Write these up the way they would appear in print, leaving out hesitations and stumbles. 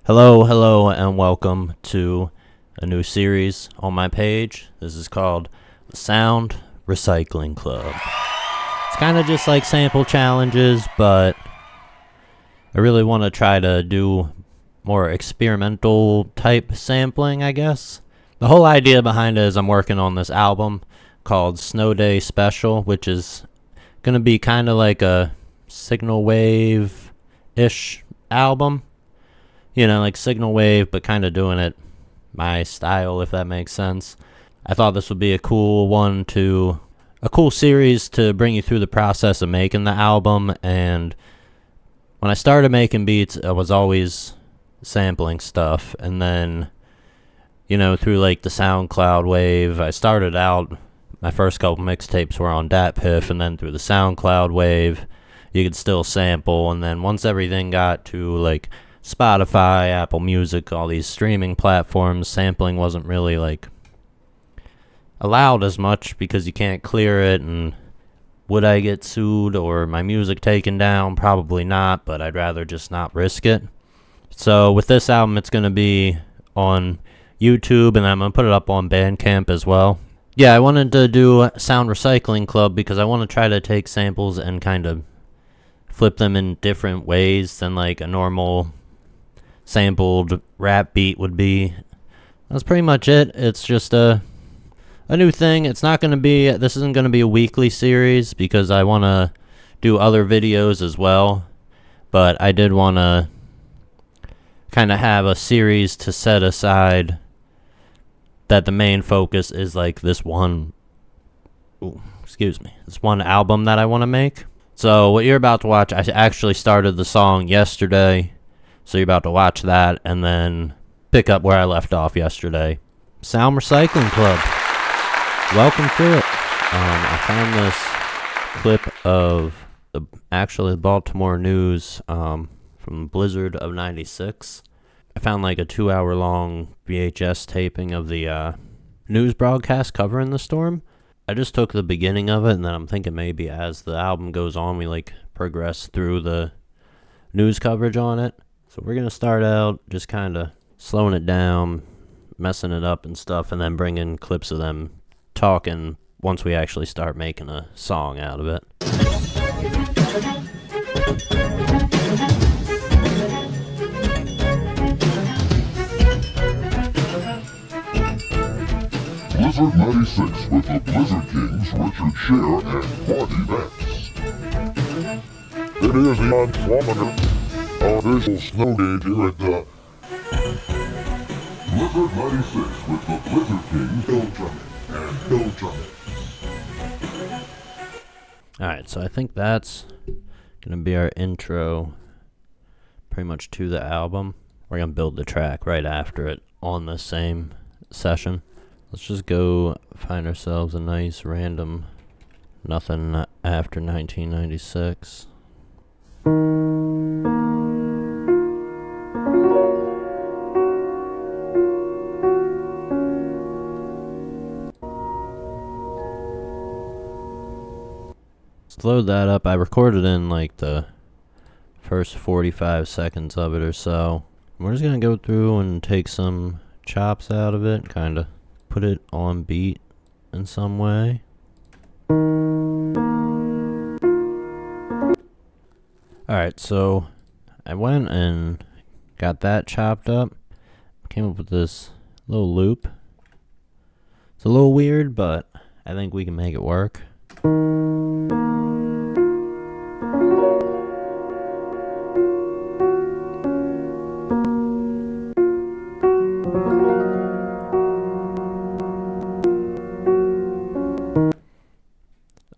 Hello, and welcome to a new series on my page. This is called the Sound Recycling Club. It's kind of just like sample challenges, but I really want to try to do more experimental type sampling, I guess. The whole idea behind it is I'm working on this album called Snow Day Special, which is going to be kind of like a Signal Wave-ish album. You know, like Signal Wave, but kind of doing it my style, if that makes sense. I thought this would be a cool series to bring you through the process of making the album. And when I started making beats, I was always sampling stuff. And then, you know, through like the SoundCloud wave, I started out, my first couple mixtapes were on DatPiff, and then through the SoundCloud wave, you could still sample. And then once everything got to like Spotify, Apple Music, all these streaming platforms, sampling wasn't really like allowed as much because you can't clear it. And would I get sued or my music taken down? Probably not, but I'd rather just not risk it. So with this album, it's going to be on YouTube, and I'm going to put it up on Bandcamp as well. Yeah, I wanted to do Sound Recycling Club because I want to try to take samples and kind of flip them in different ways than like a normal sampled rap beat would be. That's pretty much it. It's just a new thing. This isn't going to be a weekly series because I want to do other videos as well, but I did want to kind of have a series to set aside that the main focus is like this one album that I want to make. So what you're about to watch, I actually started the song yesterday. So you're about to watch that and then pick up where I left off yesterday. Sound Recycling Club. Welcome to it. I found this clip of the Baltimore News from Blizzard of 96. I found like a 2-hour long VHS taping of the news broadcast covering the storm. I just took the beginning of it, and then I'm thinking maybe as the album goes on, we like progress through the news coverage on it. So we're going to start out just kind of slowing it down, messing it up and stuff, and then bring in clips of them talking once we actually start making a song out of it. Blizzard 96 with the Blizzard Kings, Richard Scher and Marty Vance. It is the Onflometer. Official snow gauge here at the Blizzard 96 with the Blizzard Kings, Bill Drummond and Bill Drummond. Alright, so I think that's going to be our intro pretty much to the album. We're going to build the track right after it on the same session. Let's just go find ourselves a nice random nothing after 1996. Load that up. I recorded in like the first 45 seconds of it or so. We're just gonna go through and take some chops out of it, kind of put it on beat in some way. Alright, so I went and got that chopped up, came up with this little loop. It's a little weird, but I think we can make it work.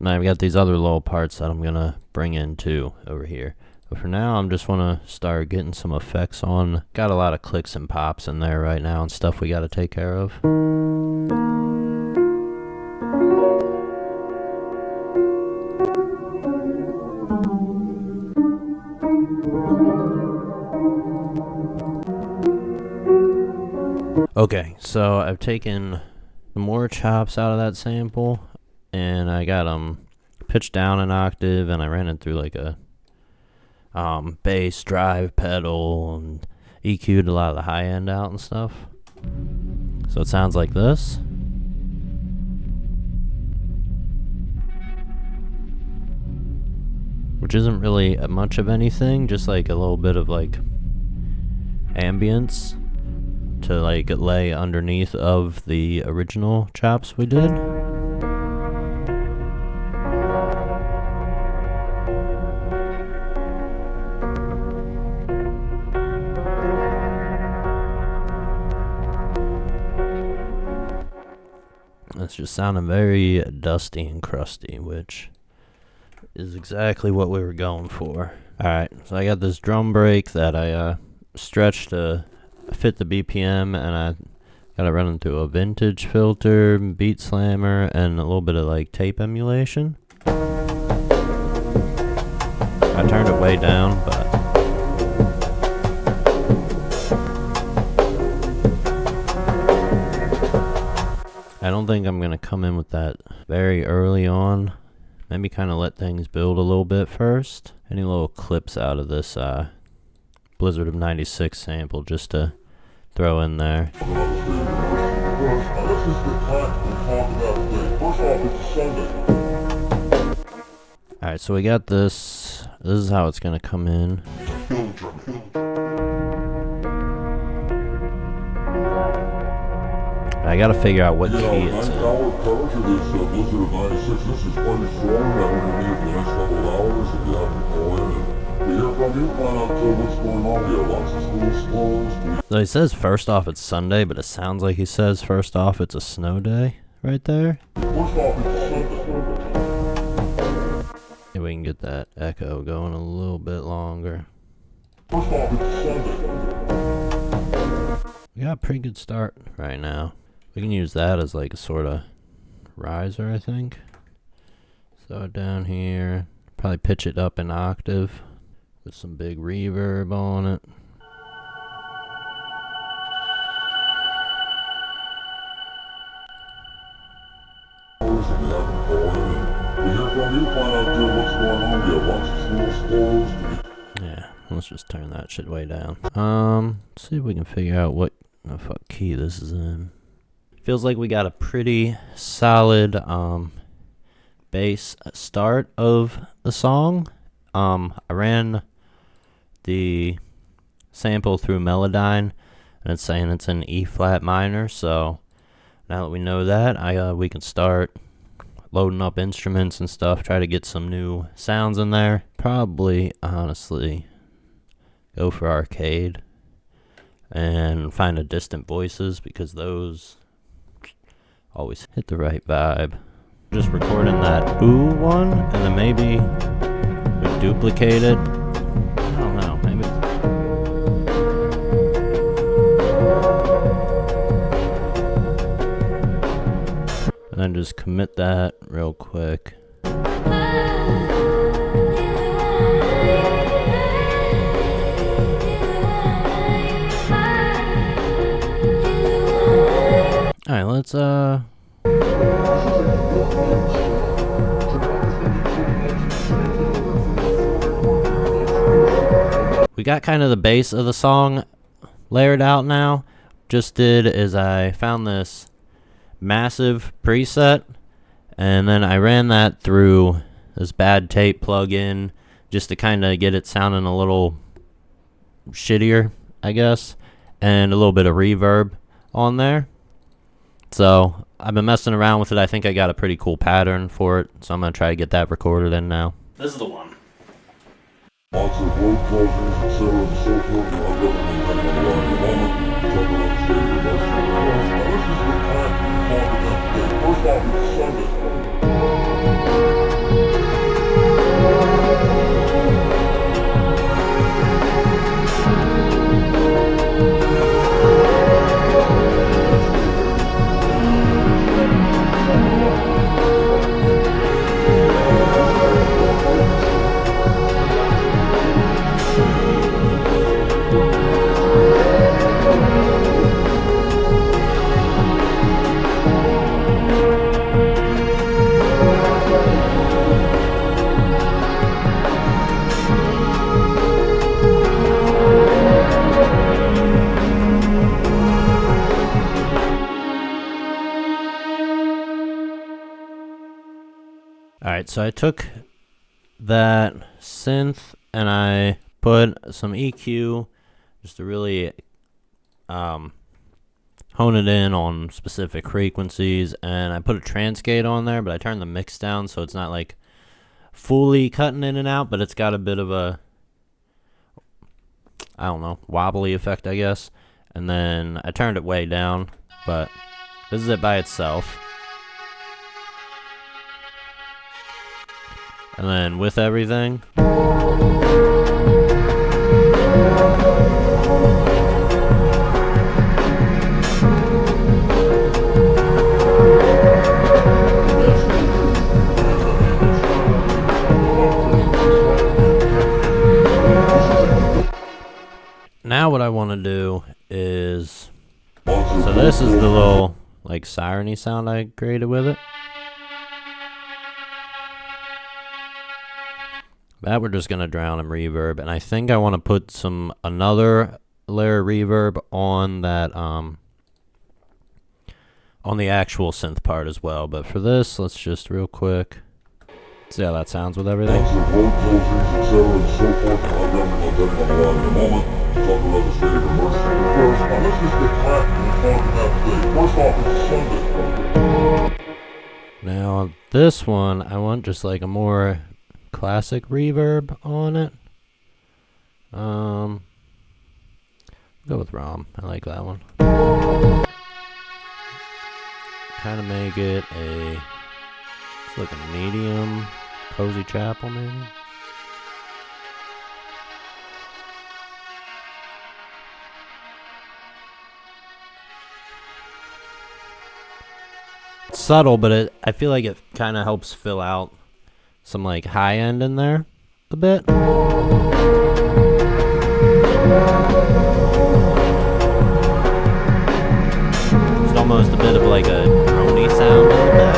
And I've got these other little parts that I'm going to bring in too over here. But for now, I'm just want to start getting some effects on. Got a lot of clicks and pops in there right now and stuff we got to take care of. Okay, so I've taken some more chops out of that sample, and I got them pitched down an octave, and I ran it through like a bass drive pedal and EQ'd a lot of the high end out and stuff. So it sounds like this. Which isn't really much of anything, just like a little bit of like ambience to like lay underneath of the original chops we did. It's just sounding very dusty and crusty, which is exactly what we were going for. Alright, so I got this drum break that I stretched to fit the BPM, and I got it running through a vintage filter, beat slammer, and a little bit of like tape emulation. I turned it way down, but I don't think I'm gonna come in with that very early on. Maybe kind of let things build a little bit first. Any little clips out of this Blizzard of 96 sample just to throw in there. Alright, so we got this. This is how it's gonna come in. I gotta figure out what key it's in. So he says first off it's Sunday, but it sounds like he says first off it's a snow day right there. Maybe we can get that echo going a little bit longer. We got a pretty good start right now. We can use that as like a sort of riser, I think. So down here, probably pitch it up an octave with some big reverb on it. Yeah, let's just turn that shit way down. Let's see if we can figure out what the fuck key this is in. Feels like we got a pretty solid bass start of the song. I ran the sample through Melodyne, and it's saying it's in E flat minor. So now that we know that, we can start loading up instruments and stuff. Try to get some new sounds in there. Probably, honestly, go for arcade and find a Distant Voices, because those always hit the right vibe. Just recording that ooh one, and then maybe we duplicate it. I don't know, maybe. And then just commit that real quick. Alright, let's we got kind of the base of the song layered out now. Just did is I found this massive preset, and then I ran that through this bad tape plugin just to kind of get it sounding a little shittier, I guess, and a little bit of reverb on there. So I've been messing around with it. I think I got a pretty cool pattern for it, so I'm gonna try to get that recorded in now. This is the one. Lots of road closures, etc. and so forth. I'm definitely going to run in a moment. Talk about the state of the bus. Let's just get back and talk about the day. First off, it's Sunday. Alright, so I took that synth and I put some EQ just to really hone it in on specific frequencies, and I put a transgate on there, but I turned the mix down so it's not like fully cutting in and out, but it's got a bit of a, I don't know, wobbly effect, I guess. And then I turned it way down, but this is it by itself. And then with everything, now what I want to do is, so this is the little like siren-y sound I created with it. That we're just gonna drown in reverb, and I think I want to put another layer of reverb on that on the actual synth part as well. But for this, let's just real quick see how that sounds with everything. Now this one, I want just like a more classic reverb on it. Go with ROM. I like that one. Kind of make it it's like a medium Cozy Chapel maybe. It's subtle, but I feel like it kind of helps fill out some like high end in there a bit. It's almost a bit of like a droney sound in the back.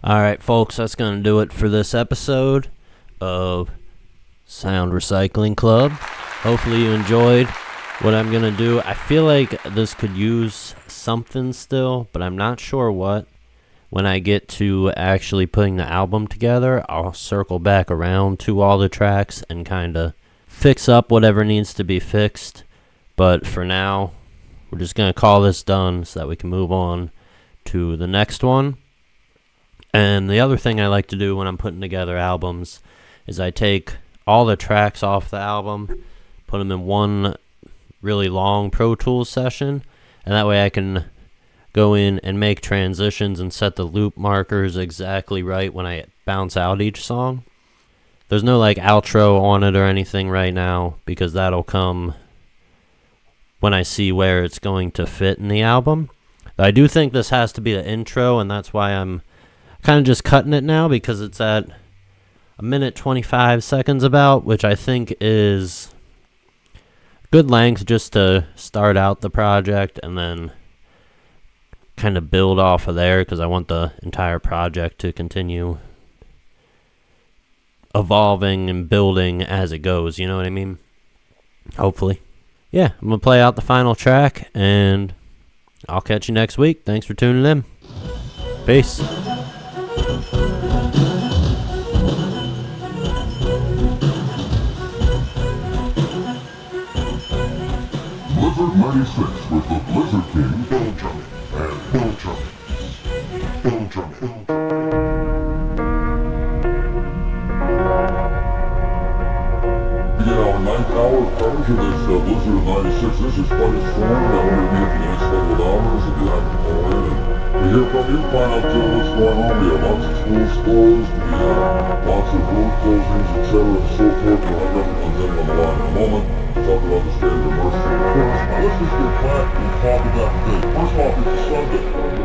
Alright folks, that's gonna do it for this episode of Sound Recycling Club. Hopefully you enjoyed what I'm gonna do. I feel like this could use something still, but I'm not sure what. When I get to actually putting the album together, I'll circle back around to all the tracks and kind of fix up whatever needs to be fixed. But for now, we're just gonna call this done so that we can move on to the next one. And the other thing I like to do when I'm putting together albums is I take all the tracks off the album, put them in one really long Pro Tools session, and that way I can go in and make transitions and set the loop markers exactly right when I bounce out each song. There's no like outro on it or anything right now because that'll come when I see where it's going to fit in the album. But I do think this has to be the intro, and that's why I'm kind of just cutting it now because it's at 1:25 minutes about, which I think is good length just to start out the project and then kind of build off of there because I want the entire project to continue evolving and building as it goes, you know what I mean? Hopefully. Yeah, I'm going to play out the final track and I'll catch you next week. Thanks for tuning in. Peace. Blizzard 96 with the Blizzard Kings, Bull Drumming, and Bull Drumming. Bull Drumming. To get our 9th hour coverage of this Blizzard 96, this is quite a storm that we're going to be for the next couple of hours. If you have to call in and we hear from you, find out what's going on. We have lots of schools closed, we have lots of road closings, etc. and so forth. We'll have representatives on the line in a moment. Talk about the state of emergency. First, now let's just get back and talk about today. First off, it's a Sunday.